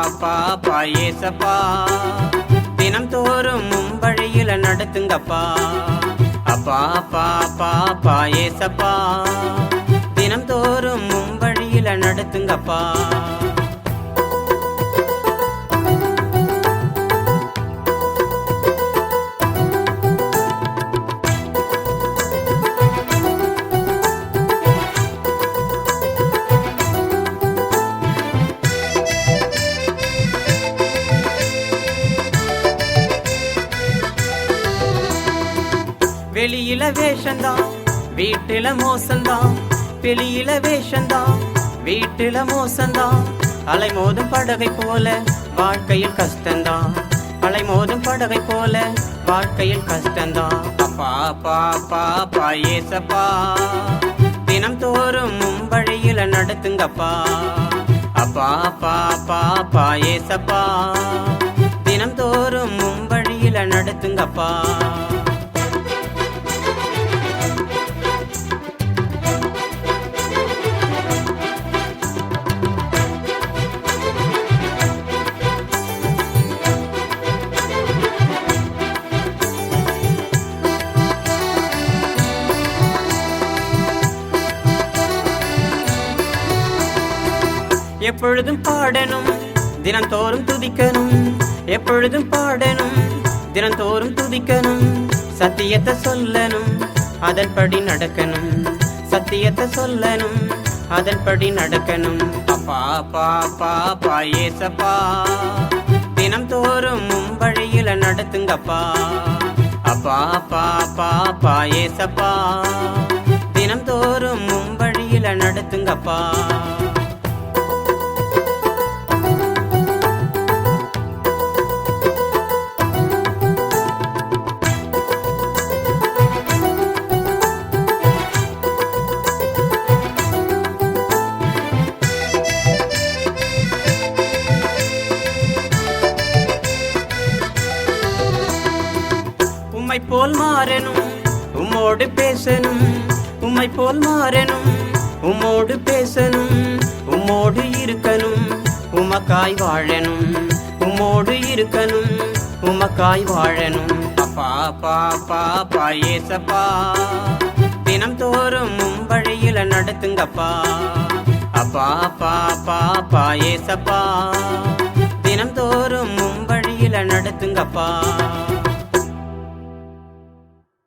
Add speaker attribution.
Speaker 1: அப்பா அப்பா ஏசப்பா தினம் தோறும் வழியில நடத்துங்கப்பா அப்பா அப்பா அப்பா அப்பா ஏசப்பா தினம் தோறும் வழியில நடத்துங்கப்பா வெளியில வேஷந்தான் வீட்டுல மோசந்தான் வெளியில வேஷந்தான் வீட்டுல மோசந்தான் அலைமோதும் படகை போல வாழ்க்கையில் கஷ்டந்தான் அலைமோதும் படகை போல வாழ்க்கையில் கஷ்டந்தான் அப்பா அப்பா அப்பா அப்பா ஏசப்பா தினம் தோறும் வழியில நடத்துங்கப்பா அப்பா அப்பா அப்பா அப்பா ஏசப்பா தினம் தோறும் வழியில நடத்துங்கப்பா எப்பொழுதும் பாடணும் தினந்தோறும் துதிக்கணும் எப்பொழுதும் பாடணும் தினந்தோறும் துதிக்கணும் சத்தியத்தை சொல்லணும் அதன்படி நடக்கணும் சத்தியத்தை சொல்லணும் அதன்படி நடக்கணும் அப்பா அப்பா அப்பா அப்பா ஏசப்பா தினம் தோறும் வழியில நடத்துங்கப்பா அப்பா அப்பா அப்பா அப்பா ஏசப்பா தினம் தோறும் வழியில நடத்துங்கப்பா உம்மை போல் மாறணும் உம்மோடு பேசணும் உம்மை போல் மாறணும் உம்மோடு பேசணும் உம்மோடு இருக்கணும் உமக்காய் வாழணும் உம்மோடு இருக்கணும் உமக்காய் வாழணும் அப்பா அப்பா அப்பா அப்பா ஏசப்பா தினம் தோறும் வழியில நடத்துங்கப்பா அப்பா அப்பா அப்பா அப்பா ஏசப்பா தினம் தோறும் வழியில நடத்துங்கப்பா